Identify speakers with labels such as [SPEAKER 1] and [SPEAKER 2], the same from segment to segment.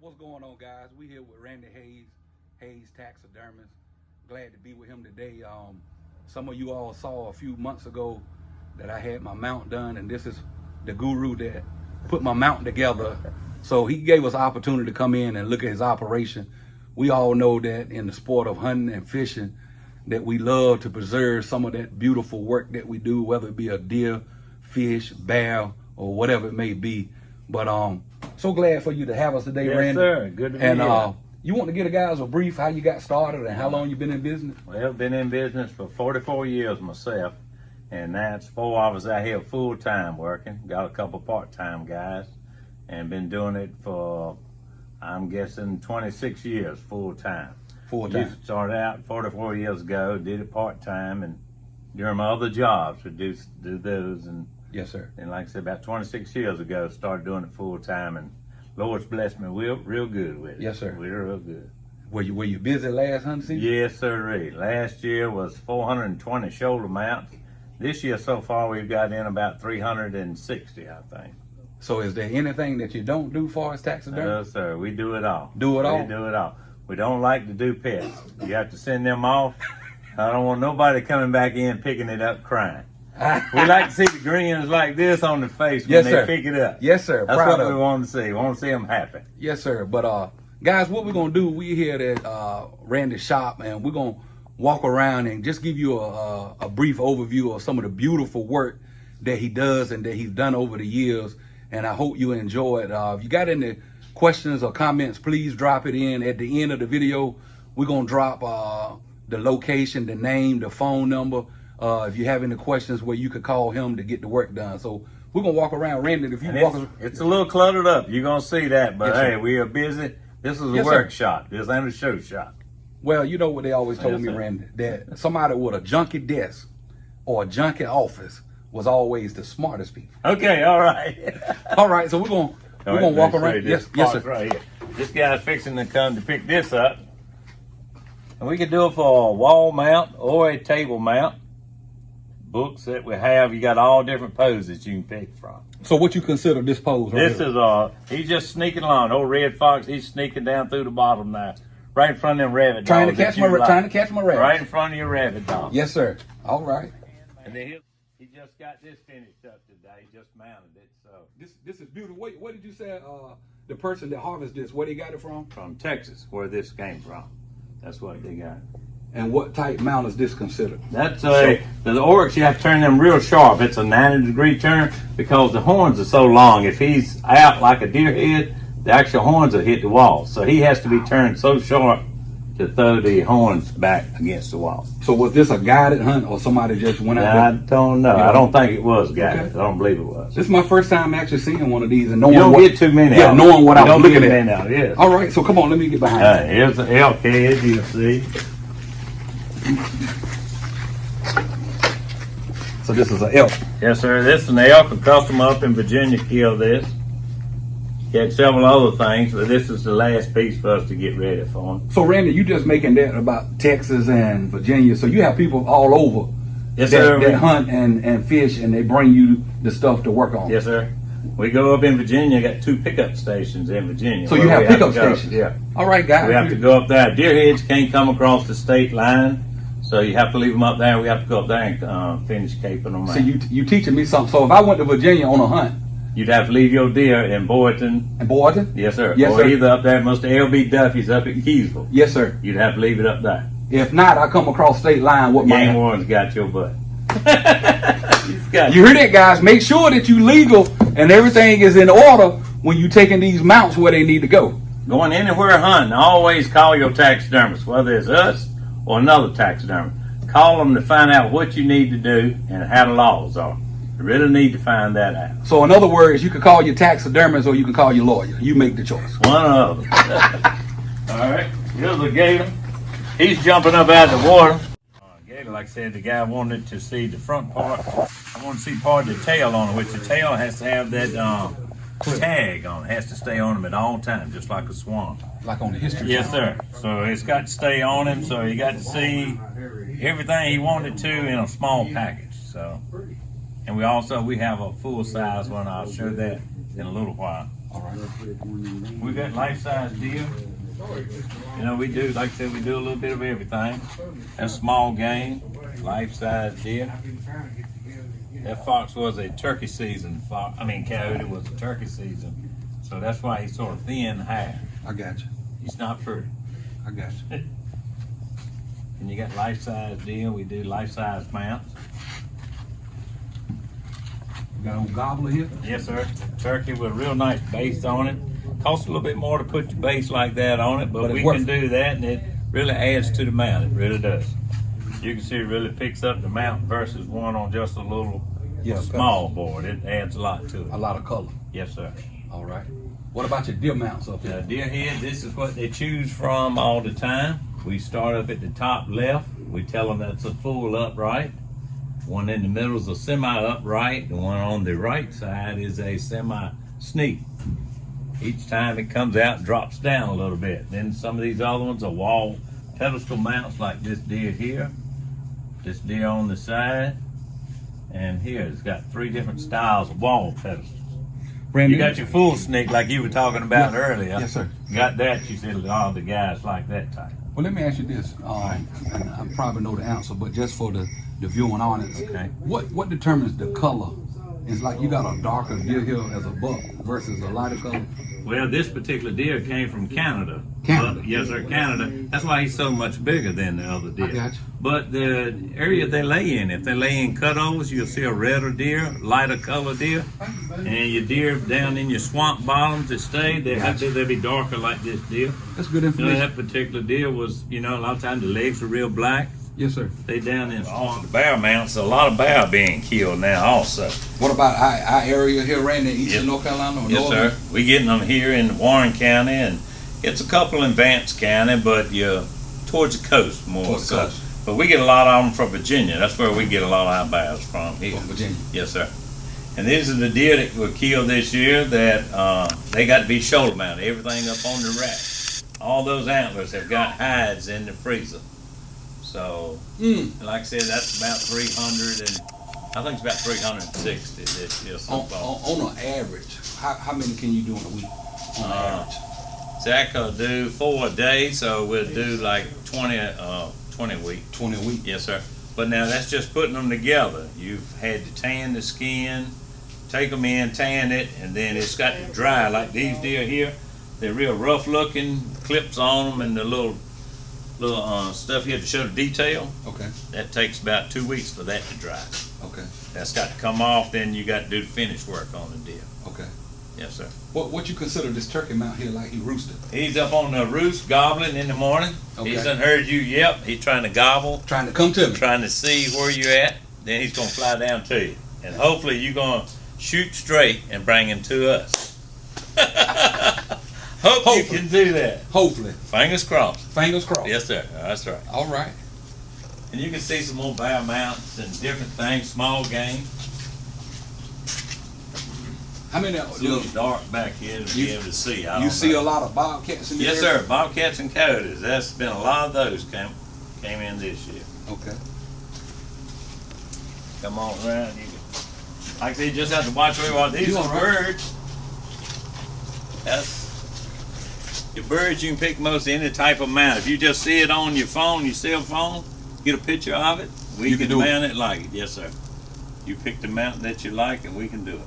[SPEAKER 1] What's going on, guys? We here with Randy Hayes Taxidermist. Glad to be with him today. Some of you all saw a few months ago that I had my mount done, and this is the guru that put my mount together. So he gave us an opportunity to come in and look at his operation. We all know that in the sport of hunting and fishing, that we love to preserve some of that beautiful work that we do, whether it be a deer, fish, bear, or whatever it may be. But so glad for you to have us today,
[SPEAKER 2] yes,
[SPEAKER 1] Randy.
[SPEAKER 2] Yes, sir. Good to be here.
[SPEAKER 1] You want to give the guys a brief how you got started and how long you been in business?
[SPEAKER 2] Well, been in business for 44 years myself, and that's 4 of us out here full-time working. Got a couple part-time guys, and been doing it for, I'm guessing, 26 years full-time.
[SPEAKER 1] Full-time.
[SPEAKER 2] Started out 44 years ago, did it part-time, and during my other jobs, would do those. And
[SPEAKER 1] yes, sir.
[SPEAKER 2] And like I said, about 26 years ago, started doing it full-time, and Lord's blessed me real good with it.
[SPEAKER 1] Yes, sir.
[SPEAKER 2] We're real good.
[SPEAKER 1] Were you busy last hunting season?
[SPEAKER 2] Yes, sir. Last year was 420 shoulder mounts. This year so far we've got in about 360, I think.
[SPEAKER 1] So is there anything that you don't do for as taxidermy?
[SPEAKER 2] No, sir. We do it all.
[SPEAKER 1] Do it all?
[SPEAKER 2] We do it all. We don't like to do pets. You have to send them off. I don't want nobody coming back in picking it up crying. We like to see the grins like this on the face when they pick it up.
[SPEAKER 1] Yes, sir.
[SPEAKER 2] That's what we want to see. We want to see them happy.
[SPEAKER 1] Yes, sir. But guys, what we're gonna do? We here at Randy's shop, and we're gonna walk around and just give you a brief overview of some of the beautiful work that he does and that he's done over the years. And I hope you enjoy it. If you got any questions or comments, please drop it in at the end of the video. We're gonna drop the location, the name, the phone number. If you have any questions where you could call him to get the work done. So we're going to walk around. Randy, if you walk around.
[SPEAKER 2] It's a little cluttered up. You're going to see that. But
[SPEAKER 1] yes,
[SPEAKER 2] hey,
[SPEAKER 1] sir.
[SPEAKER 2] we are busy. This is a
[SPEAKER 1] yes,
[SPEAKER 2] workshop. This ain't a show shop.
[SPEAKER 1] Well, you know what they always told me, Randy, that somebody with a junky desk or a junky office was always the smartest people.
[SPEAKER 2] Okay, all right.
[SPEAKER 1] All right, so we're going to walk around. Yes, sir.
[SPEAKER 2] Right here. This guy's fixing to come to pick this up. And we can do it for a wall mount or a table mount. Books that we have, you got all different poses you can pick from.
[SPEAKER 1] So what you consider this pose right
[SPEAKER 2] This
[SPEAKER 1] here?
[SPEAKER 2] is he's just sneaking along. Old red fox, he's sneaking down through the bottom now. Right in front of them rabbit
[SPEAKER 1] trying
[SPEAKER 2] dogs.
[SPEAKER 1] Trying to catch my rabbit.
[SPEAKER 2] Right in front of your rabbit dog.
[SPEAKER 1] Yes, sir. All right.
[SPEAKER 2] And then he just got this finished up today. He just mounted it. So
[SPEAKER 1] this is beautiful. What did you say the person that harvested this, where they got it from?
[SPEAKER 2] From Texas, where this came from. That's what they got.
[SPEAKER 1] And what type mount is this considered?
[SPEAKER 2] That's the oryx, you have to turn them real sharp. It's a 90-degree turn because the horns are so long. If he's out like a deer head, the actual horns will hit the wall. So he has to be turned so sharp to throw the horns back against the wall.
[SPEAKER 1] So was this a guided hunt or somebody just went out?
[SPEAKER 2] I don't know. I don't think it was guided. Okay. I don't believe it was.
[SPEAKER 1] This is my first time actually seeing one of these and knowing
[SPEAKER 2] you don't get too many.
[SPEAKER 1] Yeah, knowing what I'm looking at.
[SPEAKER 2] Out, yes.
[SPEAKER 1] All right, so come on, let me get behind.
[SPEAKER 2] Here's the elk head. You see.
[SPEAKER 1] So this is an elk.
[SPEAKER 2] Yes, sir. This is an elk. A customer up in Virginia killed this. He had several other things, but this is the last piece for us to get ready for him.
[SPEAKER 1] So Randy, you just making that about Texas and Virginia. So you have people all over
[SPEAKER 2] yes, sir.
[SPEAKER 1] that hunt and fish, and they bring you the stuff to work on.
[SPEAKER 2] Yes, sir. We go up in Virginia, got 2 pickup stations in Virginia.
[SPEAKER 1] So you have pickup stations?
[SPEAKER 2] Yeah.
[SPEAKER 1] All right, guys.
[SPEAKER 2] We have to go up there. Deer heads can't come across the state line. So you have to leave them up there. We have to go up there and finish caping them out.
[SPEAKER 1] So you teaching me something. So if I went to Virginia on a hunt,
[SPEAKER 2] you'd have to leave your deer in Boynton.
[SPEAKER 1] In Boynton?
[SPEAKER 2] Yes, sir.
[SPEAKER 1] Yes,
[SPEAKER 2] or
[SPEAKER 1] sir.
[SPEAKER 2] either up there at Mr. L.B. Duffy's up at Keysville.
[SPEAKER 1] Yes, sir.
[SPEAKER 2] You'd have to leave it up there.
[SPEAKER 1] If not, I come across state line. What
[SPEAKER 2] Game warden's got your butt.
[SPEAKER 1] You hear that, guys? Make sure that you legal and everything is in order when you taking these mounts where they need to go.
[SPEAKER 2] Going anywhere hunting, always call your taxidermist, whether it's us or another taxidermist. Call them to find out what you need to do and how the laws are. You really need to find that out.
[SPEAKER 1] So in other words, you can call your taxidermist or you can call your lawyer. You make the choice.
[SPEAKER 2] One of them. All right, here's the gator. He's jumping up out of the water. Gator, like I said, the guy wanted to see the front part. I want to see part of the tail on it, which the tail has to have that tag on it. It has to stay on him at all times, just like a swan.
[SPEAKER 1] Like on the history.
[SPEAKER 2] Yes, sir. So it's got to stay on him, so he got to see everything he wanted to in a small package. So, and we have a full size one. I'll show that in a little while.
[SPEAKER 1] All right.
[SPEAKER 2] We got life-size deer. You know, we do, like I said, we do a little bit of everything. That's small game, life-size deer. That fox was a turkey season fox. I mean, coyote was a turkey season. So that's why he's sort of thin hair.
[SPEAKER 1] I got you.
[SPEAKER 2] He's not pretty.
[SPEAKER 1] I got you.
[SPEAKER 2] And you got life-size deer. We do life-size mounts.
[SPEAKER 1] Got an old gobbler here?
[SPEAKER 2] Yes, sir. Turkey with a real nice base on it. Costs a little bit more to put your base like that on it, but we can do that, and it really adds to the mount. It really does. You can see it really picks up the mount versus one on just a little small board. It adds a lot to it.
[SPEAKER 1] A lot of color.
[SPEAKER 2] Yes, sir.
[SPEAKER 1] All right. What about your deer mounts up here?
[SPEAKER 2] Deer head, this is what they choose from all the time. We start up at the top left. We tell them that's a full upright. One in the middle is a semi-upright. The one on the right side is a semi-sneak. Each time it comes out and drops down a little bit. Then some of these other ones are wall pedestal mounts like this deer here. This deer on the side. And here it's got 3 different styles of wall pedestals.
[SPEAKER 1] Brandon,
[SPEAKER 2] You got your full sneak like you were talking about earlier.
[SPEAKER 1] Yes, sir.
[SPEAKER 2] Got that, you said all the guys like that type.
[SPEAKER 1] Well, let me ask you this. And I probably know the answer, but just for the viewing audience,
[SPEAKER 2] Okay.
[SPEAKER 1] what determines the color? It's like you got a darker deer here as a buck versus a lighter color.
[SPEAKER 2] Well, this particular deer came from Canada.
[SPEAKER 1] Canada?
[SPEAKER 2] Yes, sir, Canada. That's why he's so much bigger than the other deer.
[SPEAKER 1] I got you.
[SPEAKER 2] But the area they lay in, if they lay in cutovers, you'll see a redder deer, lighter color deer. And your deer down in your swamp bottoms that stay, they'll be darker like this deer.
[SPEAKER 1] That's good
[SPEAKER 2] You know,
[SPEAKER 1] information.
[SPEAKER 2] that particular deer was, a lot of times the legs were real black.
[SPEAKER 1] Yes, sir.
[SPEAKER 2] They down in all the bear mounts, a lot of bear being killed now also.
[SPEAKER 1] What about our area here, Randy, in eastern North Carolina? Or
[SPEAKER 2] Yes,
[SPEAKER 1] northern?
[SPEAKER 2] sir. We getting them here in Warren County, and it's a couple in Vance County, but you're towards the coast more.
[SPEAKER 1] Towards the coast.
[SPEAKER 2] But we get a lot of them from Virginia. That's where we get a lot of our bears from here.
[SPEAKER 1] From Virginia.
[SPEAKER 2] Yes, sir. And these are the deer that were killed this year that they got to be shoulder mounted. Everything up on the rack. All those antlers have got hides in the freezer. So, like I said, that's about 300 and I think it's about 360 this year so far.
[SPEAKER 1] On an average, how many can you do in a week? On average.
[SPEAKER 2] Zach will do 4 a day, so we'll do like 20 a week.
[SPEAKER 1] 20 a week.
[SPEAKER 2] Yes, sir. But now that's just putting them together. You've had to tan the skin, take them in, tan it, and then it's got to dry. Like these deer here, they're real rough looking, clips on them, and the little stuff here to show the detail.
[SPEAKER 1] Okay.
[SPEAKER 2] That takes about 2 weeks for that to dry.
[SPEAKER 1] Okay.
[SPEAKER 2] That's got to come off, then you got to do the finish work on the deer.
[SPEAKER 1] Okay.
[SPEAKER 2] Yes, sir.
[SPEAKER 1] What you consider this turkey mount here like he roosted?
[SPEAKER 2] He's up on the roost gobbling in the morning.
[SPEAKER 1] Okay.
[SPEAKER 2] He's done heard you yep. He's trying to gobble,
[SPEAKER 1] Trying to come to me.
[SPEAKER 2] trying to see where you're at. Then he's going to fly down to you. And hopefully you're going to shoot straight and bring him to us. Hope you can do that.
[SPEAKER 1] Hopefully.
[SPEAKER 2] Fingers crossed.
[SPEAKER 1] Fingers crossed.
[SPEAKER 2] Yes, sir. That's right.
[SPEAKER 1] All right.
[SPEAKER 2] And you can see some more bear mounts and different things, small game.
[SPEAKER 1] How many?
[SPEAKER 2] It's a little dark back here to be able to see.
[SPEAKER 1] You see a lot of bobcats in the
[SPEAKER 2] Yes,
[SPEAKER 1] area?
[SPEAKER 2] sir. Bobcats and coyotes. That's been a lot of those came in this year.
[SPEAKER 1] Okay.
[SPEAKER 2] Come on around. You like they just have to watch where you are. These
[SPEAKER 1] You
[SPEAKER 2] are
[SPEAKER 1] all right?
[SPEAKER 2] birds. That's your birds. You can pick most any type of mount. If you just see it on your phone, your cell phone, get a picture of it. We
[SPEAKER 1] You
[SPEAKER 2] can
[SPEAKER 1] can do it.
[SPEAKER 2] mount it like it. Yes, sir. You pick the mount that you like, and we can do it.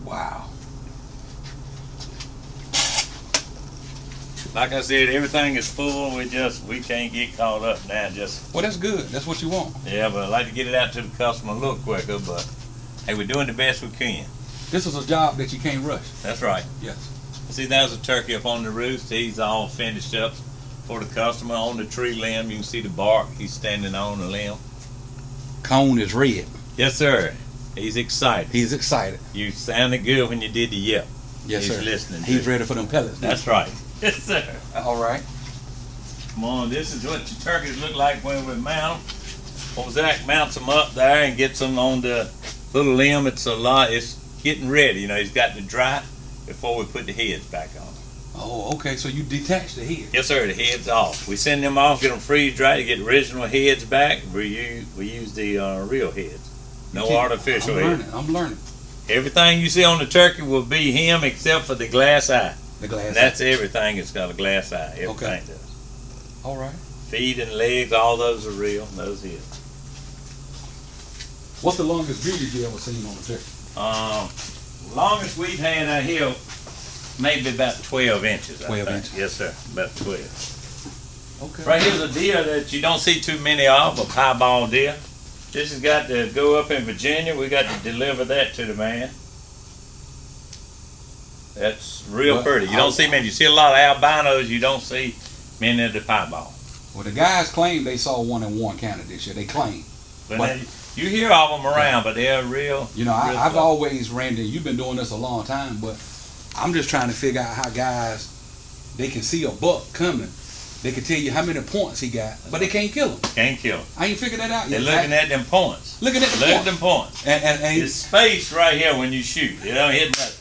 [SPEAKER 1] Wow.
[SPEAKER 2] Like I said, everything is full. We can't get caught up now.
[SPEAKER 1] Well, that's good. That's what you want.
[SPEAKER 2] Yeah, but I like to get it out to the customer a little quicker. But hey, we're doing the best we can.
[SPEAKER 1] This is a job that you can't rush.
[SPEAKER 2] That's right.
[SPEAKER 1] Yes.
[SPEAKER 2] See, there's a turkey up on the roost. He's all finished up for the customer on the tree limb. You can see the bark. He's standing on the limb.
[SPEAKER 1] Cone is red.
[SPEAKER 2] Yes, sir. He's excited.
[SPEAKER 1] He's excited.
[SPEAKER 2] You sounded good when you did the yelp.
[SPEAKER 1] Yes,
[SPEAKER 2] He's
[SPEAKER 1] sir.
[SPEAKER 2] listening.
[SPEAKER 1] He's ready for them pellets.
[SPEAKER 2] That's right. Yes, sir.
[SPEAKER 1] All right.
[SPEAKER 2] Come on, this is what your turkeys look like when we mount them. When Zach mounts them up there and gets them on the little limb, it's getting ready. You know, he's got to dry before we put the heads back on.
[SPEAKER 1] Oh, okay. So you detach the head.
[SPEAKER 2] Yes, sir. The heads off. We send them off, get them freeze dried to get original heads back. We use the real heads. No artificial heads.
[SPEAKER 1] I'm learning.
[SPEAKER 2] Everything you see on the turkey will be him except for the glass eye.
[SPEAKER 1] The glass
[SPEAKER 2] That's everything. It's got a glass eye. Everything does.
[SPEAKER 1] All right.
[SPEAKER 2] Feet and legs, all those are real. Those his.
[SPEAKER 1] What's the longest beard you ever seen on a turkey?
[SPEAKER 2] Longest we've had out here, maybe about 12 inches.
[SPEAKER 1] 12 inches.
[SPEAKER 2] Yes, sir. About 12.
[SPEAKER 1] Okay.
[SPEAKER 2] Right here's a deer that you don't see too many of, a piebald deer. This has got to go up in Virginia. We got to deliver that to the man. That's real pretty. You don't see many. You see a lot of albinos. You don't see many of the piebald.
[SPEAKER 1] Well, the guys claim they saw one in Warren County this year. They claim.
[SPEAKER 2] But you hear of them around, but they're real.
[SPEAKER 1] You know, I've always, Randy, you've been doing this a long time, but I'm just trying to figure out how guys, they can see a buck coming. They can tell you how many points he got, but they can't kill him.
[SPEAKER 2] Can't kill him.
[SPEAKER 1] I ain't figured that out
[SPEAKER 2] They're
[SPEAKER 1] yet.
[SPEAKER 2] looking at them points.
[SPEAKER 1] Looking at
[SPEAKER 2] them points.
[SPEAKER 1] And
[SPEAKER 2] it's space right here when you shoot. You don't hit nothing.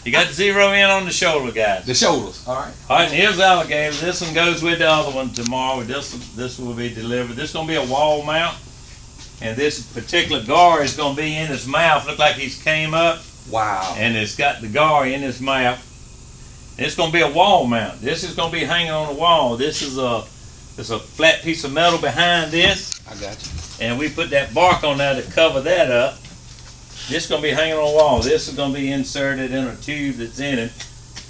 [SPEAKER 2] You got to zero in on the shoulder, guys.
[SPEAKER 1] The shoulders. All right.
[SPEAKER 2] All right, and here's Alligator. This one goes with the other one tomorrow. This will be delivered. This is going to be a wall mount. And this particular gar is going to be in his mouth. Look like he's came up.
[SPEAKER 1] Wow.
[SPEAKER 2] And it's got the gar in his mouth. It's going to be a wall mount. This is going to be hanging on the wall. This is a flat piece of metal behind this.
[SPEAKER 1] I got you.
[SPEAKER 2] And we put that bark on there to cover that up. This is going to be hanging on the wall. This is going to be inserted in a tube that's in it.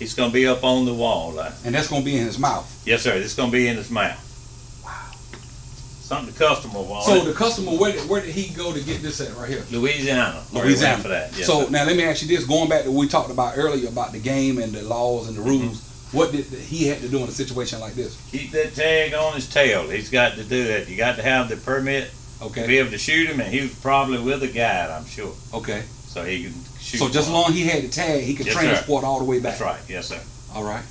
[SPEAKER 2] It's going to be up on the wall.
[SPEAKER 1] And that's going to be in his mouth?
[SPEAKER 2] Yes, sir. This is going to be in his mouth.
[SPEAKER 1] Wow.
[SPEAKER 2] Something the customer wanted.
[SPEAKER 1] So the customer, where did he go to get this at right here?
[SPEAKER 2] Louisiana.
[SPEAKER 1] Louisiana.
[SPEAKER 2] For that. Yes,
[SPEAKER 1] so
[SPEAKER 2] sir.
[SPEAKER 1] now let me ask you this. Going back to what we talked about earlier about the game and the laws and the rules, what did he had to do in a situation like this?
[SPEAKER 2] Keep that tag on his tail. He's got to do that. You got to have the permit to be able to shoot him, and he was probably with a guide, I'm sure.
[SPEAKER 1] Okay.
[SPEAKER 2] So he can shoot.
[SPEAKER 1] So just as long as he had the tag, he could transport all the way back.
[SPEAKER 2] That's right. Yes, sir.
[SPEAKER 1] All right.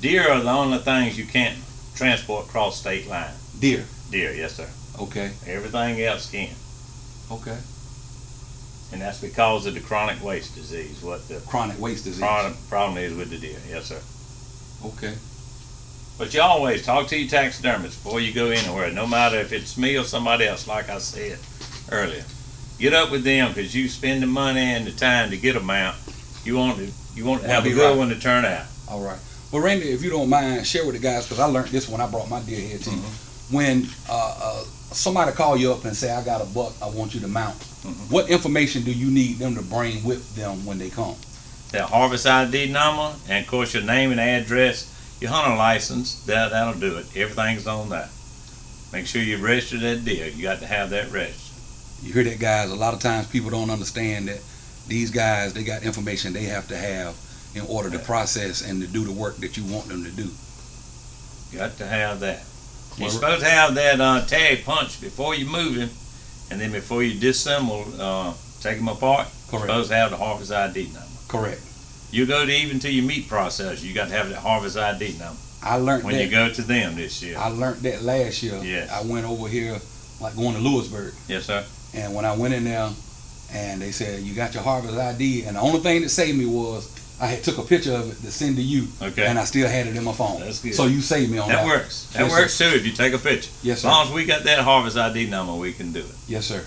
[SPEAKER 2] Deer are the only things you can't transport across state line.
[SPEAKER 1] Deer.
[SPEAKER 2] Deer, yes, sir.
[SPEAKER 1] Okay.
[SPEAKER 2] Everything else can.
[SPEAKER 1] Okay.
[SPEAKER 2] And that's because of the chronic waste disease. What the
[SPEAKER 1] chronic waste disease
[SPEAKER 2] problem is with the deer. Yes, sir.
[SPEAKER 1] Okay.
[SPEAKER 2] But you always talk to your taxidermist before you go anywhere, no matter if it's me or somebody else, like I said earlier. Get up with them because you spend the money and the time to get them out. You want to have a good one to turn out.
[SPEAKER 1] All right. Well, Randy, if you don't mind, share with the guys, because I learned this when I brought my deer here to you. When somebody call you up and say, I got a buck, I want you to mount, what information do you need them to bring with them when they come?
[SPEAKER 2] That harvest ID number, and of course your name and address, your hunter license, that'll do it. Everything's on that. Make sure you register that deer. You got to have that registered.
[SPEAKER 1] You hear that, guys? A lot of times people don't understand that these guys, they got information they have to have in order to process and to do the work that you want them to do.
[SPEAKER 2] Got to have that. You're supposed to have that tag punched before you move him, and then before you disassemble, take him apart.
[SPEAKER 1] Correct.
[SPEAKER 2] You're supposed to have the harvest ID number.
[SPEAKER 1] Correct.
[SPEAKER 2] You go to even to your meat processor, you got to have that harvest ID number.
[SPEAKER 1] I learned
[SPEAKER 2] when you go to them this year.
[SPEAKER 1] I learned that last year.
[SPEAKER 2] Yes.
[SPEAKER 1] I went over here, like going to Lewisburg.
[SPEAKER 2] Yes, sir.
[SPEAKER 1] And when I went in there, and they said, you got your harvest ID, and the only thing that saved me was I had took a picture of it to send to you, and I still had it in my phone.
[SPEAKER 2] That's good.
[SPEAKER 1] So you saved me on that.
[SPEAKER 2] That works. That works too if you take a picture.
[SPEAKER 1] Yes, sir.
[SPEAKER 2] As long as we got that harvest ID number, we can do it.
[SPEAKER 1] Yes, sir.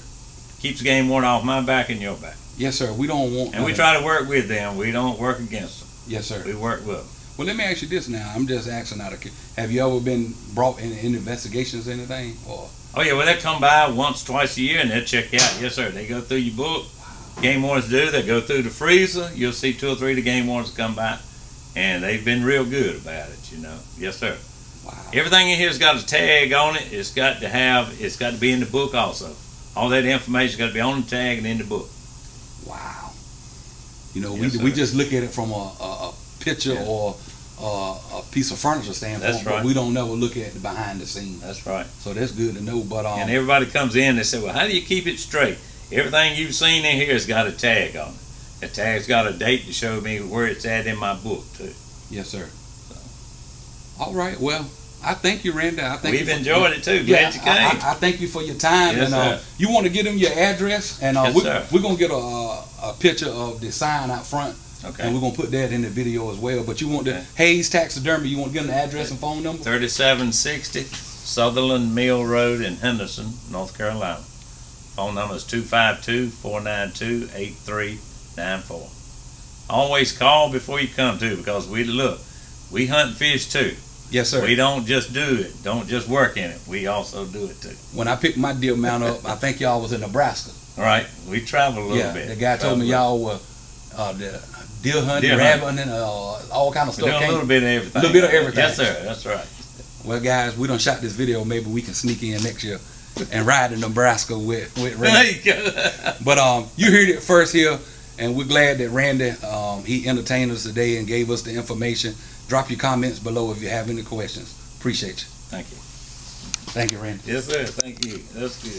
[SPEAKER 2] Keeps the game warden off my back and your back.
[SPEAKER 1] Yes, sir. We don't want.
[SPEAKER 2] And we try to work with them. We don't work against them.
[SPEAKER 1] Yes, sir.
[SPEAKER 2] We work with them.
[SPEAKER 1] Well, let me ask you this now. I'm just asking out of have you ever been brought in investigations or anything? Or
[SPEAKER 2] oh yeah, well they come by once, twice a year and they'll check you out. Yes, sir. They go through your book. Game wardens do. They go through the freezer. You'll see 2 or 3 of the game wardens come by, and they've been real good about it. You know. Yes, sir.
[SPEAKER 1] Wow.
[SPEAKER 2] Everything in here's got a tag on it. It's got to be in the book also. All that information's got to be on the tag and in the book.
[SPEAKER 1] Wow. You know,
[SPEAKER 2] yes,
[SPEAKER 1] we just look at it from a picture or a piece of furniture standpoint,
[SPEAKER 2] that's right.
[SPEAKER 1] But we don't never look at the behind the scenes.
[SPEAKER 2] That's right.
[SPEAKER 1] So that's good to know. But
[SPEAKER 2] and everybody comes in, they say, well, how do you keep it straight? Everything you've seen in here has got a tag on it. The tag's got a date to show me where it's at in my book too.
[SPEAKER 1] Yes, sir. So. All right. Well, I thank you, Randy. I thank
[SPEAKER 2] We've enjoyed it too. Glad you came.
[SPEAKER 1] I thank you for your time.
[SPEAKER 2] Yes,
[SPEAKER 1] and you want to give them your address, and
[SPEAKER 2] yes,
[SPEAKER 1] we're gonna get a picture of the sign out front.
[SPEAKER 2] Okay.
[SPEAKER 1] And we're gonna put that in the video as well. But you want the Hayes Taxidermy? You want to give them the address and phone number?
[SPEAKER 2] 3760 Sutherland Mill Road in Henderson, North Carolina. Phone number is 252-492-8399. 994. Always call before you come too, because we hunt and fish too.
[SPEAKER 1] Yes, sir.
[SPEAKER 2] We don't just do it. Don't just work in it. We also do it too.
[SPEAKER 1] When I picked my deer mount up, I think y'all was in Nebraska.
[SPEAKER 2] All right. We travel a little bit.
[SPEAKER 1] The guy told me y'all were the deer hunting, rabbit hunting, all kind of stuff.
[SPEAKER 2] We're doing a little bit of everything.
[SPEAKER 1] A little bit of everything.
[SPEAKER 2] Yes, sir. That's right.
[SPEAKER 1] Well, guys, we done shot this video. Maybe we can sneak in next year and ride in Nebraska with
[SPEAKER 2] There
[SPEAKER 1] Randy.
[SPEAKER 2] you go.
[SPEAKER 1] But you heard it first here, and we're glad that Randy he entertained us today and gave us the information. Drop your comments below if you have any questions. Appreciate you.
[SPEAKER 2] Thank you.
[SPEAKER 1] Thank you, Randy.
[SPEAKER 2] Yes, sir. Thank you. That's good.